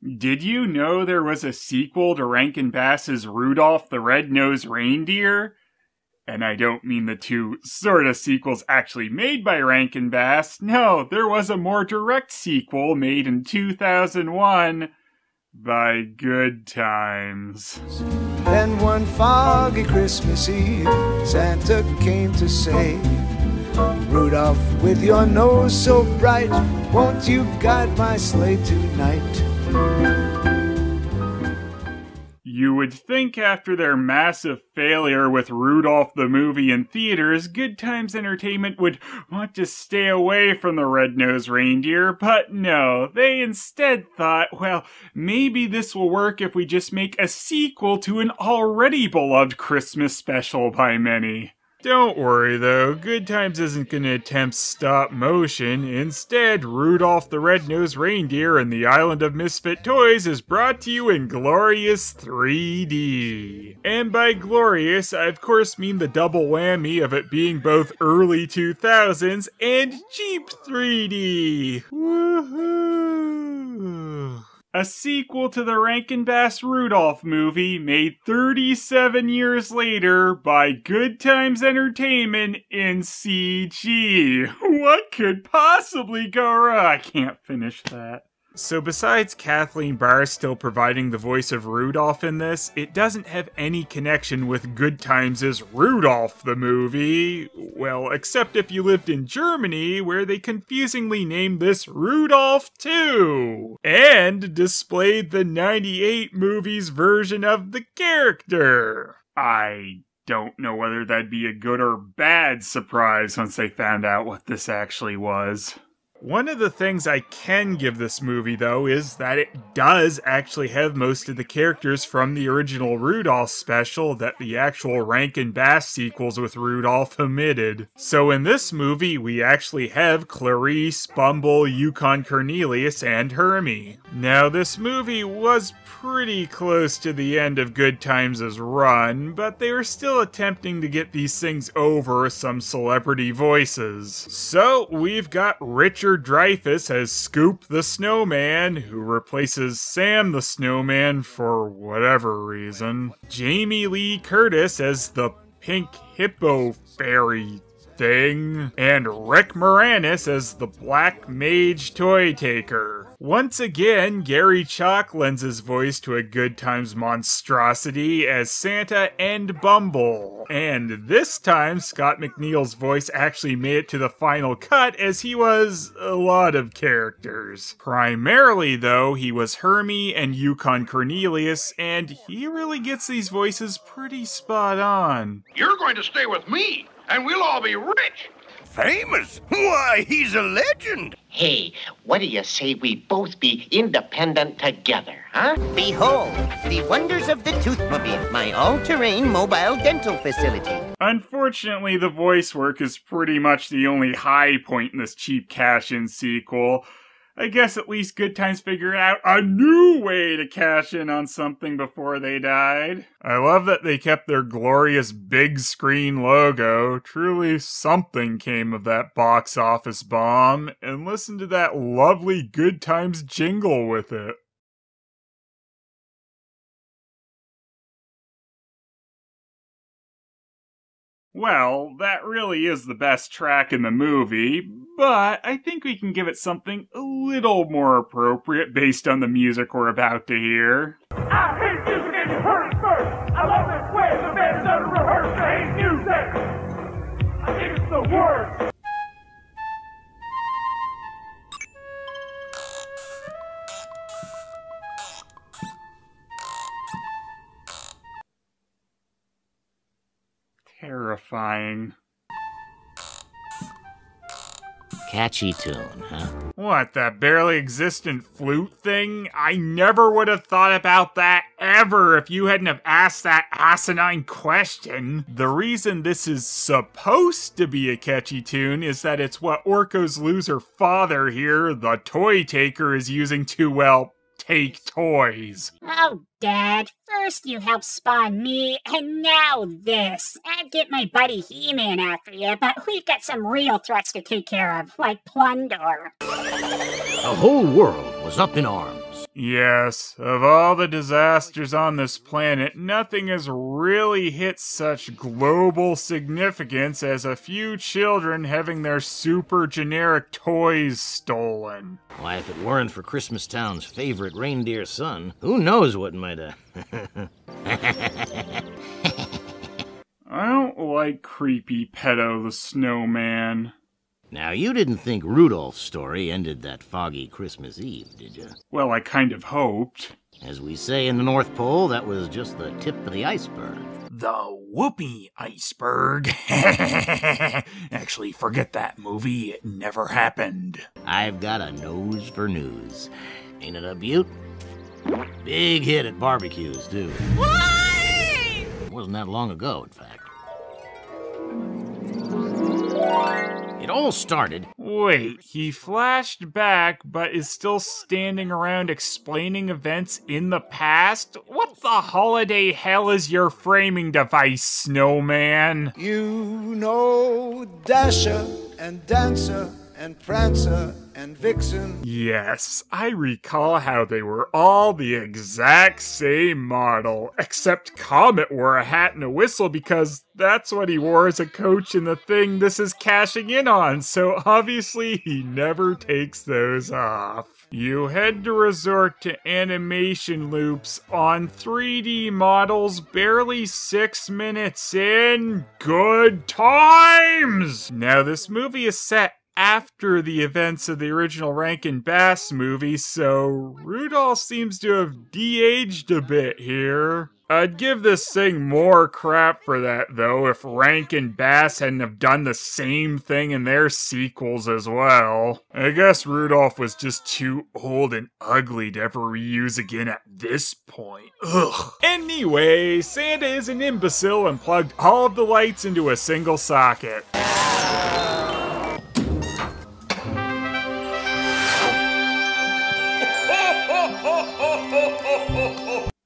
Did you know there was a sequel to Rankin Bass's Rudolph the Red-Nosed Reindeer? And I don't mean the two sort of sequels actually made by Rankin Bass. No, there was a more direct sequel made in 2001 by Good Times. Then one foggy Christmas Eve, Santa came to say, Rudolph, with your nose so bright, won't you guide my sleigh tonight? You would think after their massive failure with Rudolph the movie in theaters, Good Times Entertainment would want to stay away from the red-nosed reindeer, but no, they instead thought, well, maybe this will work if we just make a sequel to an already beloved Christmas special by many. Don't worry though, Good Times isn't going to attempt stop motion. Instead, Rudolph the Red-Nosed Reindeer and the Island of Misfit Toys is brought to you in glorious 3D. And by glorious, I of course mean the double whammy of it being both early 2000s and cheap 3D. Woohoo! A sequel to the Rankin Bass Rudolph movie made 37 years later by Good Times Entertainment in CG. What could possibly go wrong? I can't finish that. So besides Kathleen Barstow providing the voice of Rudolph in this, it doesn't have any connection with Good Times' Rudolph the movie. Well, except if you lived in Germany, where they confusingly named this Rudolph 2, and displayed the '98 movie's version of the character. I don't know whether that'd be a good or bad surprise once they found out what this actually was. One of the things I can give this movie, though, is that it does actually have most of the characters from the original Rudolph special that the actual Rankin Bass sequels with Rudolph omitted. So in this movie, we actually have Clarice, Bumble, Yukon Cornelius, and Hermie. Now, this movie was pretty close to the end of Good Times' run, but they were still attempting to get these things over some celebrity voices. So, we've got Richard Dreyfuss as Scoop the Snowman, who replaces Sam the Snowman for whatever reason. Jamie Lee Curtis as the Pink Hippo Fairy thing, and Rick Moranis as the Black Mage Toy Taker. Once again, Gary Chalk lends his voice to a Good Times monstrosity as Santa and Bumble. And this time, Scott McNeil's voice actually made it to the final cut as he was a lot of characters. Primarily, though, he was Hermie and Yukon Cornelius, and he really gets these voices pretty spot on. You're going to stay with me, and we'll all be rich. Famous? Why, he's a legend. Hey, what do you say we both be independent together, huh? Behold, the wonders of the Toothmobile, my all-terrain mobile dental facility. Unfortunately, the voice work is pretty much the only high point in this cheap cash-in sequel. I guess at least Good Times figured out a new way to cash in on something before they died. I love that they kept their glorious big screen logo. Truly something came of that box office bomb, and listen to that lovely Good Times jingle with it. Well, that really is the best track in the movie, but I think we can give it something a little more appropriate based on the music we're about to hear. I hate music and you heard it first. I love this way the band doesn't rehearse. I hate music. I think it's the worst. Terrifying. Catchy tune, huh? What, that barely existent flute thing? I never would have thought about that ever if you hadn't have asked that asinine question. The reason this is supposed to be a catchy tune is that it's what Orko's loser father here, the toy taker, is using to, well, take toys. Oh, Dad, first you helped spawn me, and now this. I'd get my buddy He-Man after you, but we've got some real threats to take care of, like plunder. The whole world was up in arms. Yes, of all the disasters on this planet, nothing has really hit such global significance as a few children having their super generic toys stolen. Why, if it weren't for Christmas Town's favorite reindeer son, who knows what might have... I don't like creepy Pedo the Snowman. Now, you didn't think Rudolph's story ended that foggy Christmas Eve, did you? Well, I kind of hoped. As we say in the North Pole, that was just the tip of the iceberg. The whoopee iceberg. Actually, forget that movie. It never happened. I've got a nose for news. Ain't it a beaut? Big hit at barbecues, too. Why? It wasn't that long ago, in fact. It all started... Wait, he flashed back, but is still standing around explaining events in the past? What the holiday hell is your framing device, Snowman? You know Dasher and Dancer and Prancer and Vixen. Yes, I recall how they were all the exact same model, except Comet wore a hat and a whistle because that's what he wore as a coach in the thing this is cashing in on, so obviously he never takes those off. You had to resort to animation loops on 3D models barely 6 minutes in. Good times! Now this movie is set after the events of the original Rankin Bass movie, so Rudolph seems to have de-aged a bit here. I'd give this thing more crap for that, though, if Rankin Bass hadn't have done the same thing in their sequels as well. I guess Rudolph was just too old and ugly to ever reuse again at this point. Ugh. Anyway, Santa is an imbecile and plugged all of the lights into a single socket.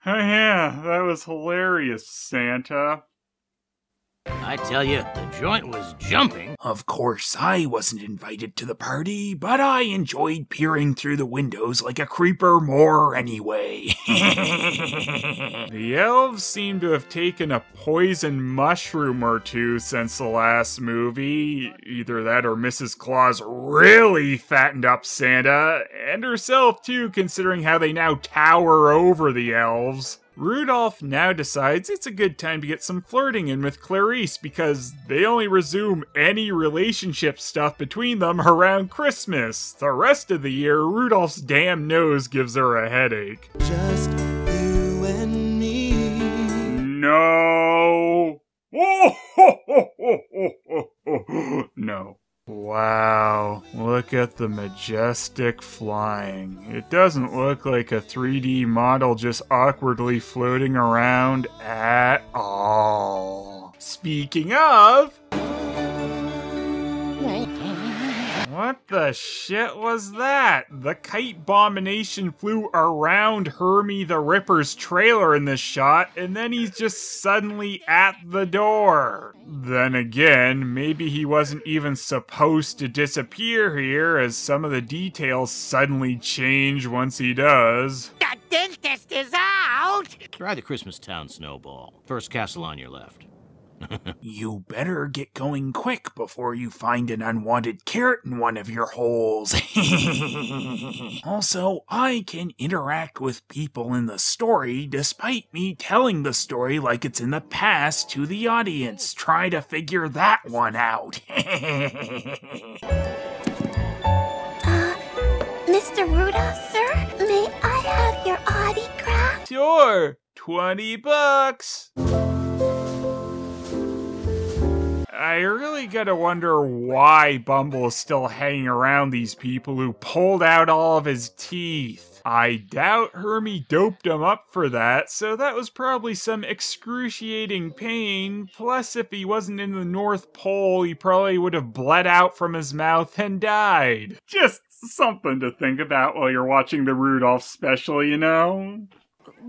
Oh yeah, that was hilarious, Santa. I tell you, the joint was jumping. Of course, I wasn't invited to the party, but I enjoyed peering through the windows like a creeper more anyway. The elves seem to have taken a poison mushroom or two since the last movie. Either that or Mrs. Claus really fattened up Santa, and herself too, considering how they now tower over the elves. Rudolph now decides it's a good time to get some flirting in with Clarice because they only resume any relationship stuff between them around Christmas. The rest of the year, Rudolph's damn nose gives her a headache. Just you and me. No. No. Wow, look at the majestic flying. It doesn't look like a 3D model just awkwardly floating around at all. Speaking of... What the shit was that? The kite bombination flew around Hermie the Ripper's trailer in this shot, and then he's just suddenly at the door. Then again, maybe he wasn't even supposed to disappear here, as some of the details suddenly change once he does. The dentist is out! Try the Christmas Town snowball. First castle on your left. You better get going quick before you find an unwanted carrot in one of your holes. Also, I can interact with people in the story despite me telling the story like it's in the past to the audience. Try to figure that one out. Mr. Rudolph, sir? May I have your autograph? Sure, $20. I really gotta wonder why Bumble is still hanging around these people who pulled out all of his teeth. I doubt Hermie doped him up for that, so that was probably some excruciating pain. Plus, if he wasn't in the North Pole, he probably would have bled out from his mouth and died. Just something to think about while you're watching the Rudolph special, you know?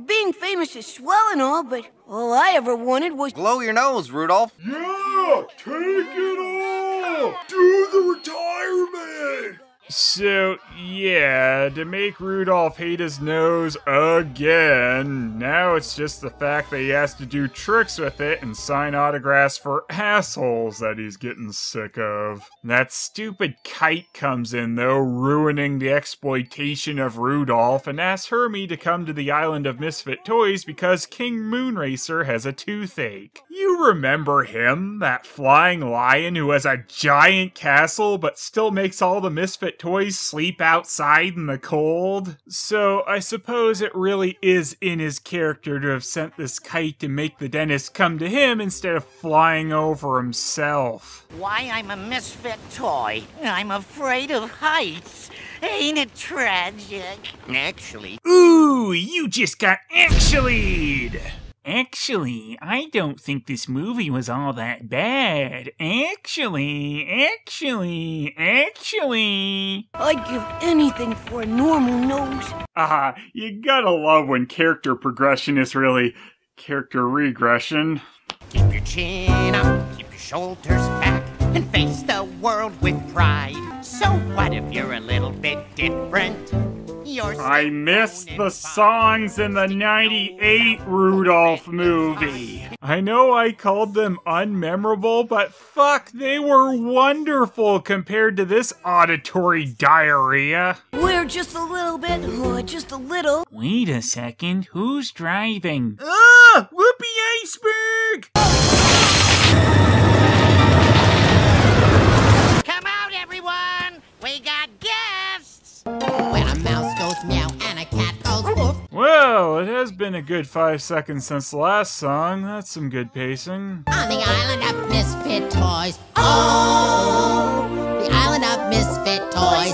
Being famous is swell and all, but all I ever wanted was... Blow your nose, Rudolph. Yeah! Take it all! Do the retirement! So, yeah, to make Rudolph hate his nose again, now it's just the fact that he has to do tricks with it and sign autographs for assholes that he's getting sick of. That stupid kite comes in, though, ruining the exploitation of Rudolph, and asks Hermie to come to the island of Misfit Toys because King Moonracer has a toothache. You remember him, that flying lion who has a giant castle but still makes all the Misfit Toys sleep outside in the cold? So I suppose it really is in his character to have sent this kite to make the dentist come to him instead of flying over himself. Why, I'm a misfit toy. I'm afraid of heights. Ain't it tragic? Actually. Ooh, you just got actually'd! Actually, I don't think this movie was all that bad. Actually. I'd give anything for a normal nose. You gotta love when character progression is really character regression. Keep your chin up, keep your shoulders back, and face the world with pride. So what if you're a little bit different? I missed the songs in the '98 Rudolph movie. I know I called them unmemorable, but fuck, they were wonderful compared to this auditory diarrhea. We're just a little bit, just a little. Wait a second, who's driving? Ah! Whoopee iceberg! Come out, everyone! We got guests! When a mouse goes meow and a cat goes woof. Well, it has been a good 5 seconds since the last song. That's some good pacing. On the island of misfit toys. Oh, the island of misfit toys.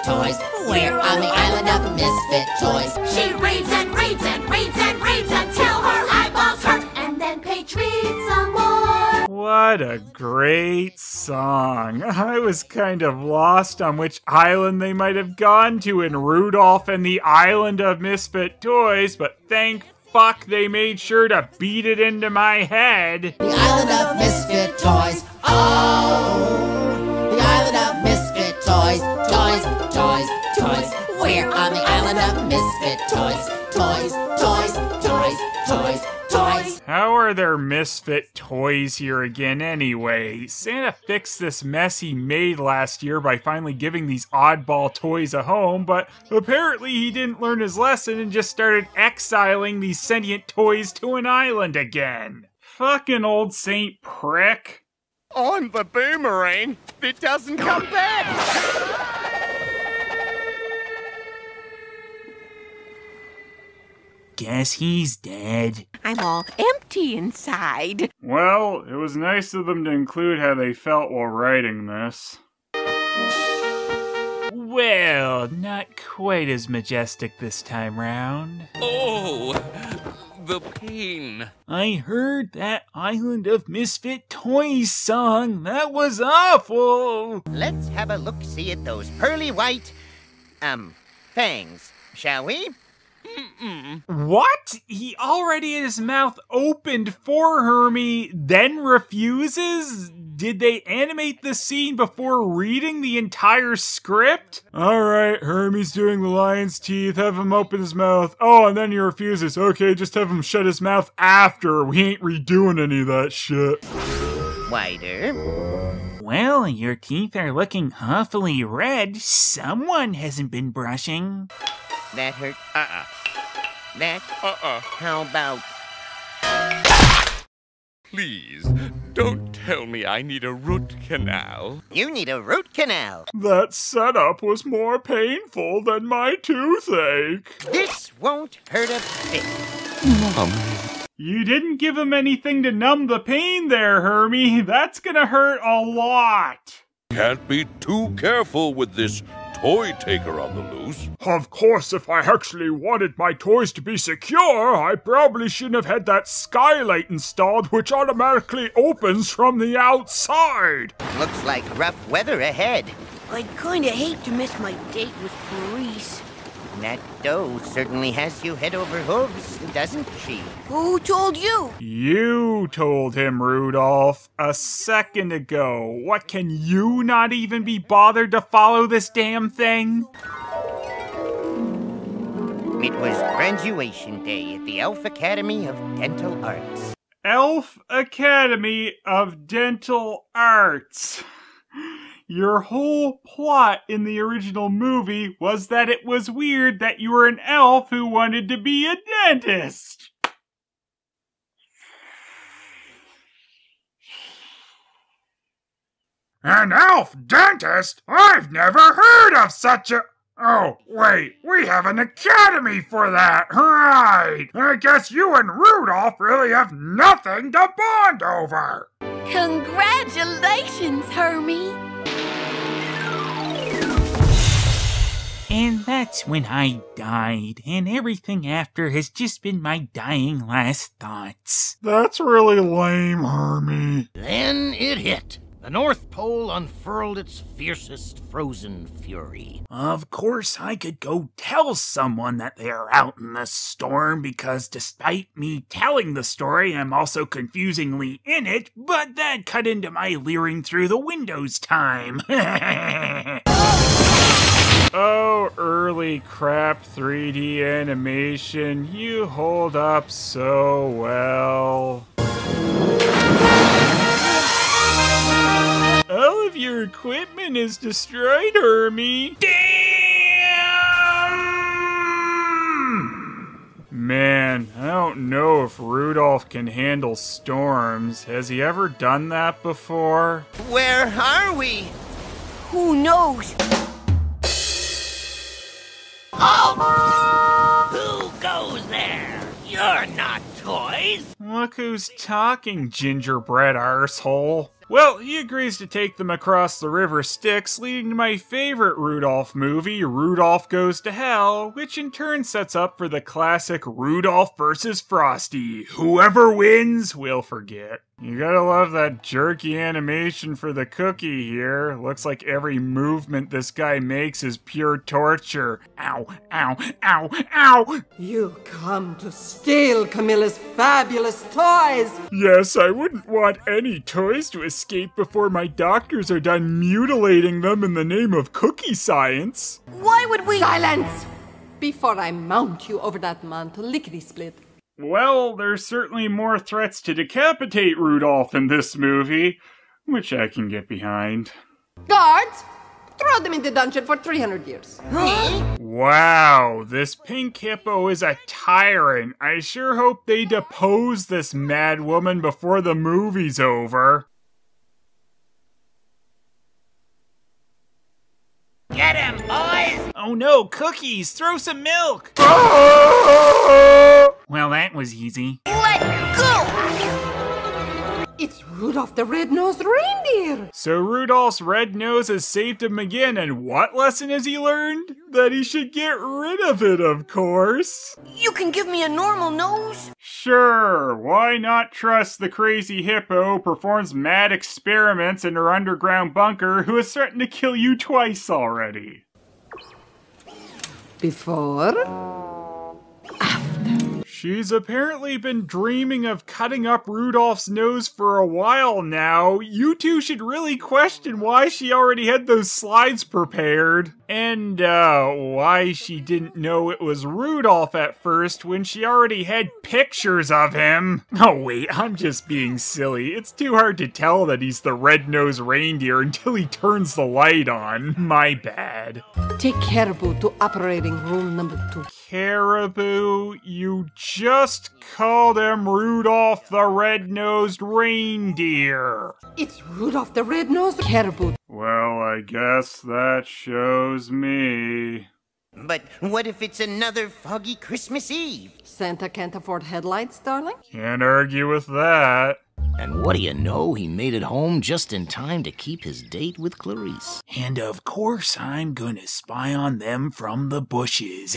Toys. We're on the island of misfit toys. She reads and reads and reads and reads until her eyeballs hurt, and then Paige reads some more. What a great song. I was kind of lost on which island they might have gone to in Rudolph and the Island of Misfit Toys, but thank fuck they made sure to beat it into my head. The island of misfit toys. Oh, the island of misfit toys. Toys. We're on the island of misfit toys. Toys. How are there misfit toys here again anyway? Santa fixed this mess he made last year by finally giving these oddball toys a home, but apparently he didn't learn his lesson and just started exiling these sentient toys to an island again. Fucking old Saint Prick. I'm the boomerang that doesn't come back. Guess he's dead. I'm all empty inside. Well, it was nice of them to include how they felt while writing this. Well, not quite as majestic this time round. Oh, the pain. I heard that Island of Misfit Toys song. That was awful. Let's have a look-see at those pearly white, fangs, shall we? What? He already had his mouth opened for Hermie, then refuses? Did they animate the scene before reading the entire script? Alright, Hermie's doing the lion's teeth, have him open his mouth. Oh, and then he refuses. Okay, just have him shut his mouth after. We ain't redoing any of that shit. Wider. Well, your teeth are looking awfully red. Someone hasn't been brushing. That hurt. That? How about... Please, don't tell me I need a root canal. You need a root canal. That setup was more painful than my toothache. This won't hurt a bit. Mom. You didn't give him anything to numb the pain there, Hermie. That's gonna hurt a lot. Can't be too careful with this toy taker on the loose. Of course, if I actually wanted my toys to be secure, I probably shouldn't have had that skylight installed, which automatically opens from the outside. Looks like rough weather ahead. I'd kinda hate to miss my date with Maurice. That dough certainly has you head over hooves, doesn't she? Who told you? You told him, Rudolph, a second ago. What, can you not even be bothered to follow this damn thing? It was graduation day at the Elf Academy of Dental Arts. Elf Academy of Dental Arts. Your whole plot in the original movie was that it was weird that you were an elf who wanted to be a dentist. An elf dentist? I've never heard of such a... Oh, wait, we have an academy for that, right? I guess you and Rudolph really have nothing to bond over. Congratulations, Hermie. And that's when I died, and everything after has just been my dying last thoughts. That's really lame, Hermie. Then it hit. The North Pole unfurled its fiercest frozen fury. Of course, I could go tell someone that they are out in the storm, because despite me telling the story, I'm also confusingly in it, but that cut into my leering through the windows time. Oh, early crap 3D animation, you hold up so well. All of your equipment is destroyed, Hermie. Damn! Man, I don't know if Rudolph can handle storms. Has he ever done that before? Where are we? Who knows? Oh! Who goes there? You're not toys. Look who's talking, gingerbread arsehole. Well, he agrees to take them across the river Styx, leading to my favorite Rudolph movie, Rudolph Goes to Hell, which in turn sets up for the classic Rudolph versus Frosty. Whoever wins will forget. You gotta love that jerky animation for the cookie here. Looks like every movement this guy makes is pure torture. Ow, ow, ow, ow! You come to steal Camilla's fabulous toys! Yes, I wouldn't want any toys to escape before my doctors are done mutilating them in the name of cookie science. Why would we— Silence! Before I mount you over that mantle, lickety-split. Well, there's certainly more threats to decapitate Rudolph in this movie, which I can get behind. Guards! Throw them in the dungeon for 300 years. Wow, this pink hippo is a tyrant. I sure hope they depose this mad woman before the movie's over. Get him, boys! Oh no, cookies! Throw some milk! Well, that was easy. Let go! It's Rudolph the Red-Nosed Reindeer! So Rudolph's red nose has saved him again, and what lesson has he learned? That he should get rid of it, of course. You can give me a normal nose? Sure, why not trust the crazy hippo who performs mad experiments in her underground bunker who has threatened to kill you twice already? Before? She's apparently been dreaming of cutting up Rudolph's nose for a while now. You two should really question why she already had those slides prepared. And, why she didn't know it was Rudolph at first when she already had pictures of him. Oh wait, I'm just being silly. It's too hard to tell that he's the red-nosed reindeer until he turns the light on. My bad. Take Caribou to operating room number 2. Caribou, you just called him Rudolph the Red-Nosed Reindeer. It's Rudolph the Red-Nosed Caribou. Well, I guess that shows me. But what if it's another foggy Christmas Eve? Santa can't afford headlights, darling? Can't argue with that. And what do you know? He made it home just in time to keep his date with Clarice. And of course I'm gonna spy on them from the bushes.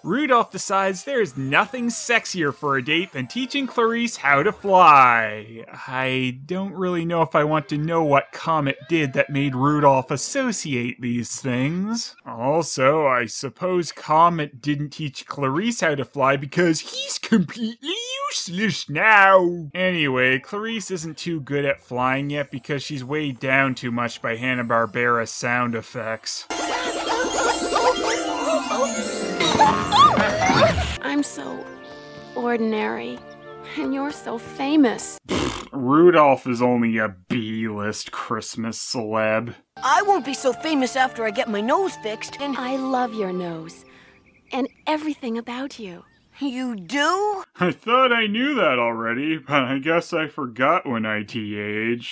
Rudolph decides there's nothing sexier for a date than teaching Clarice how to fly. I don't really know if I want to know what Comet did that made Rudolph associate these things. Also, I suppose Comet didn't teach Clarice how to fly because he's completely useless now. Anyway, Clarice isn't too good at flying yet because she's weighed down too much by Hanna-Barbera sound effects. I'm so ordinary, and you're so famous. Rudolph is only a B-list Christmas celeb. I won't be so famous after I get my nose fixed, and I love your nose, and everything about you. You do? I thought I knew that already, but I guess I forgot when I TA'd.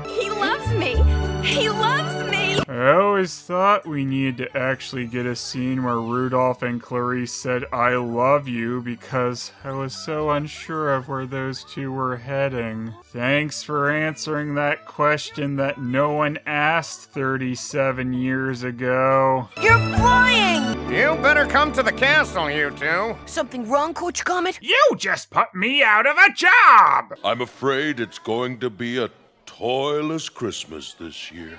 He loves me! He loves me! I always thought we needed to actually get a scene where Rudolph and Clarice said I love you because I was so unsure of where those two were heading. Thanks for answering that question that no one asked 37 years ago. You're flying! You better come to the castle, you two. Something wrong, Coach Comet? You just put me out of a job! I'm afraid it's going to be a toyless Christmas this year.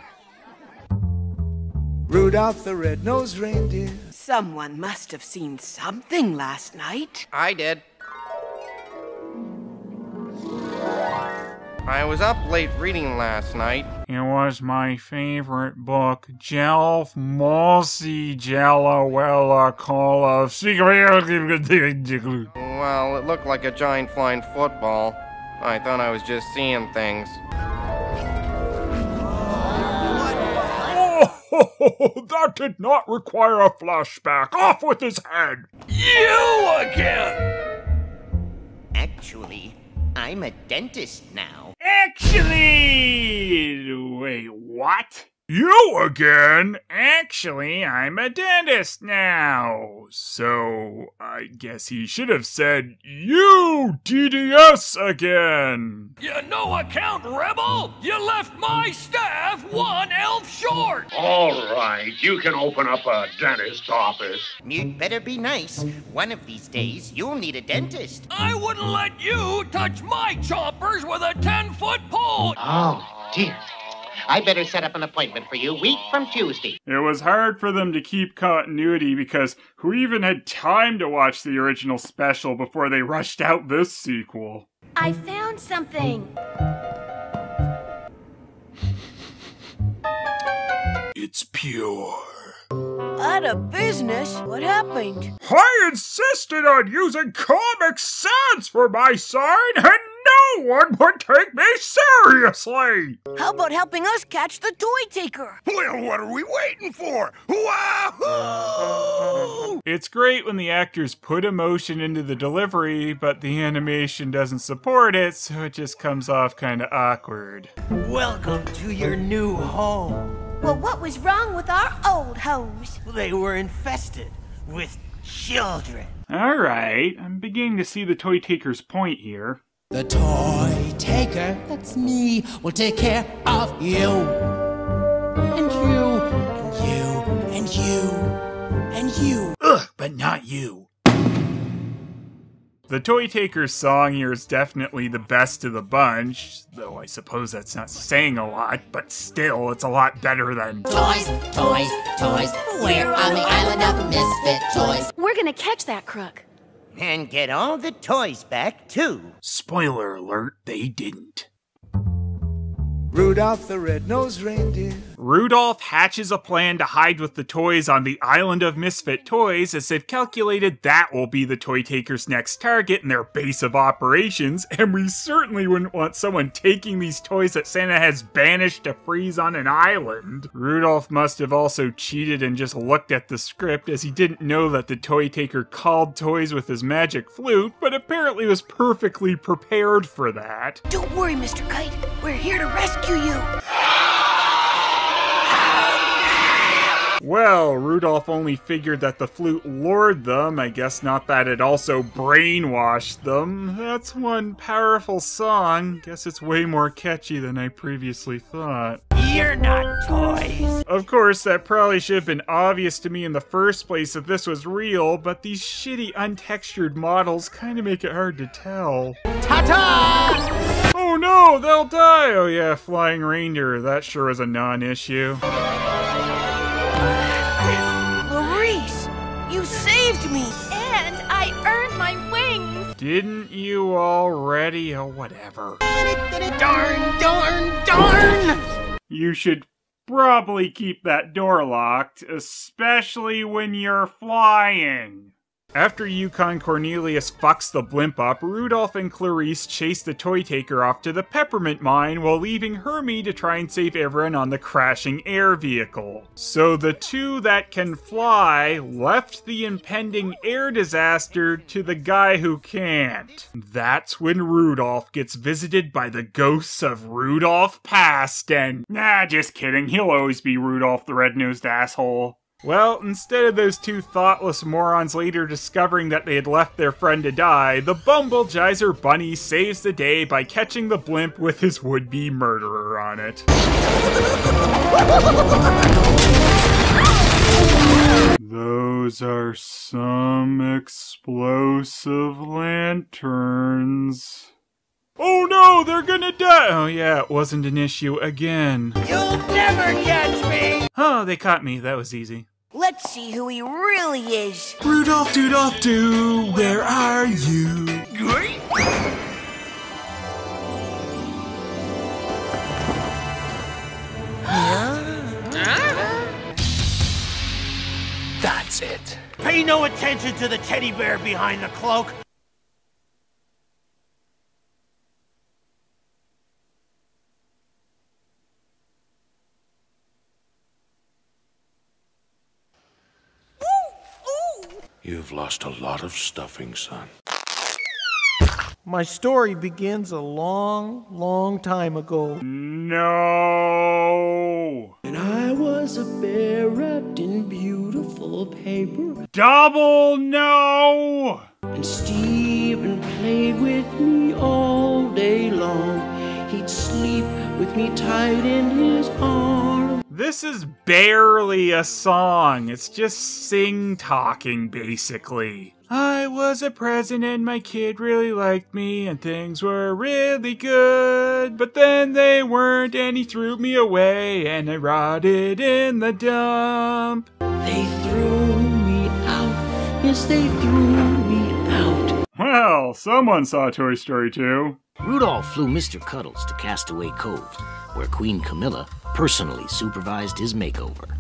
Rudolph the red-nosed reindeer. Someone must have seen something last night. I did. I was up late reading last night. It was my favorite book, Jelf Mossy Jellawella Call of Well, it looked like a giant flying football. I thought I was just seeing things. Oh, that did not require a flashback. Off with his head. You again! Actually, I'm a dentist now. Actually, wait, what? You again? Actually, I'm a dentist now. So, I guess he should have said, you DDS again. You no account rebel! You left my staff one elf short! All right, you can open up a dentist's office. You'd better be nice. One of these days, you'll need a dentist. I wouldn't let you touch my choppers with a 10-foot pole! Oh, dear. I better set up an appointment for you week from Tuesday. It was hard for them to keep continuity because who even had time to watch the original special before they rushed out this sequel? I found something. It's pure. Out of business? What happened? I insisted on using Comic Sans for my sign, and no one would take me seriously! How about helping us catch the toy taker? Well, what are we waiting for? Wahoo! It's great when the actors put emotion into the delivery, but the animation doesn't support it, so it just comes off kinda awkward. Welcome to your new home. Well, what was wrong with our old homes? They were infested with children. Alright, I'm beginning to see the toy taker's point here. The toy taker, that's me, will take care of you. And you, and you, and you, and you. Ugh, but not you. The Toy Taker's song here is definitely the best of the bunch, though I suppose that's not saying a lot, but still, it's a lot better than Toys, toys, toys, we're on the island of Misfit Toys. We're gonna catch that crook. And get all the toys back, too. Spoiler alert, they didn't. Rudolph the red-nosed reindeer. Rudolph hatches a plan to hide with the toys on the island of Misfit Toys, as they've calculated that will be the Toy Taker's next target and their base of operations, and we certainly wouldn't want someone taking these toys that Santa has banished to freeze on an island. Rudolph must have also cheated and just looked at the script, as he didn't know that the Toy Taker called toys with his magic flute, but apparently was perfectly prepared for that. Don't worry, Mr. Kite. We're here to rescue you. Well, Rudolph only figured that the flute lured them. I guess not that it also brainwashed them. That's one powerful song. Guess it's way more catchy than I previously thought. You're not toys. Of course, that probably should have been obvious to me in the first place if this was real, but these shitty untextured models kind of make it hard to tell. Ta-ta! Oh no, they'll die! Oh yeah, flying reindeer, that sure was a non-issue. Maurice, you saved me! And I earned my wings! Didn't you already? Oh, whatever. Darn, darn, darn! You should probably keep that door locked, especially when you're flying. After Yukon Cornelius fucks the blimp up, Rudolph and Clarice chase the toy taker off to the peppermint mine while leaving Hermie to try and save everyone on the crashing air vehicle. So the two that can fly left the impending air disaster to the guy who can't. That's when Rudolph gets visited by the ghosts of Rudolph past and... Nah, just kidding, he'll always be Rudolph the red-nosed asshole. Well, instead of those two thoughtless morons later discovering that they had left their friend to die, the Bumblejizer Bunny saves the day by catching the blimp with his would-be murderer on it. Those are some explosive lanterns. Oh no, they're gonna die! Oh yeah, it wasn't an issue again. You'll never catch me! Oh, they caught me. That was easy. Let's see who he really is. Rudolph, Rudolph, do, where are you? Great! That's it. Pay no attention to the teddy bear behind the cloak. You've lost a lot of stuffing, son. My story begins a long, long time ago. No! And I was a bear wrapped in beautiful paper. Double no! And Stephen played with me all day long. He'd sleep with me tight in his arms. This is barely a song. It's just sing-talking, basically. I was a present and my kid really liked me and things were really good. But then they weren't and he threw me away and I rotted in the dump. They threw me out. Yes, they threw me out. Well, someone saw Toy Story 2. Rudolph flew Mr. Cuddles to Castaway Cove, where Queen Camilla personally supervised his makeover.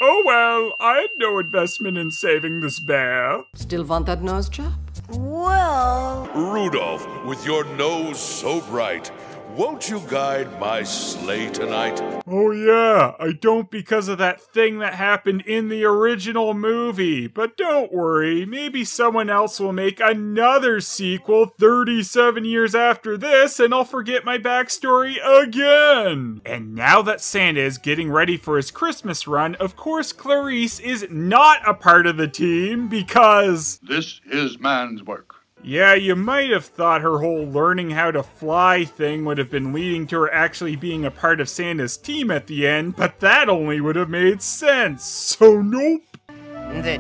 Oh well, I had no investment in saving this bear. Still want that nose job? Well... Rudolph, with your nose so bright, won't you guide my sleigh tonight? Oh yeah, I don't because of that thing that happened in the original movie. But don't worry, maybe someone else will make another sequel 37 years after this and I'll forget my backstory again. And now that Santa is getting ready for his Christmas run, of course Clarice is not a part of the team because... This is man's work. Yeah, you might have thought her whole learning how to fly thing would have been leading to her actually being a part of Santa's team at the end, but that only would have made sense. So nope. The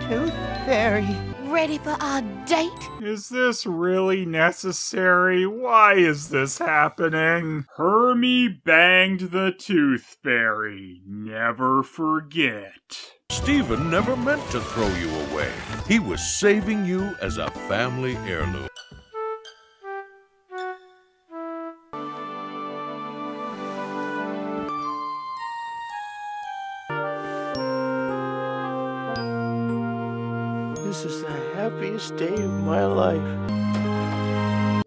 Tooth Fairy. Ready for our date? Is this really necessary? Why is this happening? Hermie banged the Tooth Fairy. Never forget. Stephen never meant to throw you away. He was saving you as a family heirloom. This is the happiest day of my life.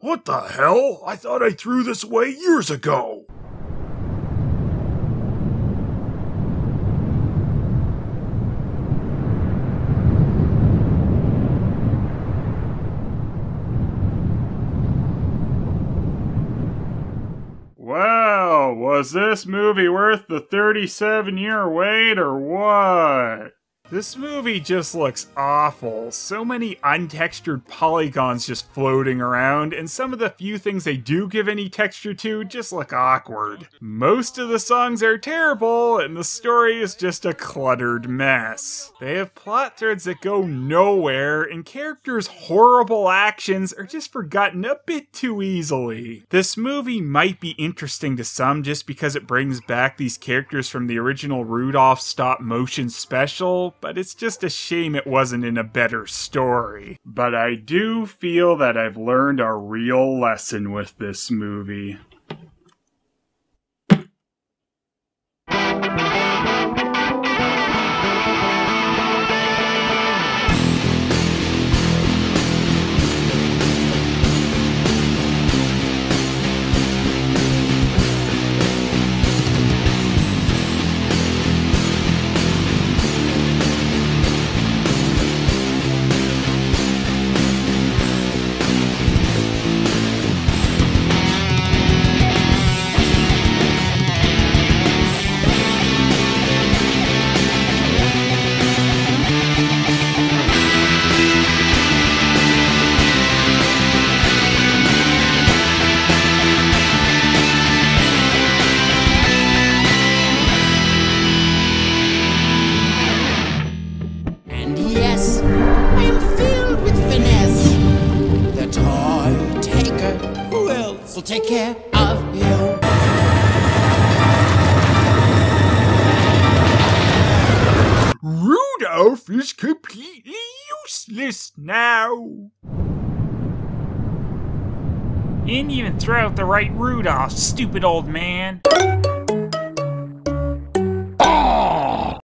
What the hell? I thought I threw this away years ago. Well, Was this movie worth the 37-year wait or what? This movie just looks awful. So many untextured polygons just floating around, and some of the few things they do give any texture to just look awkward. Most of the songs are terrible, and the story is just a cluttered mess. They have plot threads that go nowhere, and characters' horrible actions are just forgotten a bit too easily. This movie might be interesting to some just because it brings back these characters from the original Rudolph stop-motion special, but it's just a shame it wasn't in a better story. But I do feel that I've learned a real lesson with this movie. Take care of you. Rudolph is completely useless now. You didn't even throw out the right Rudolph, stupid old man.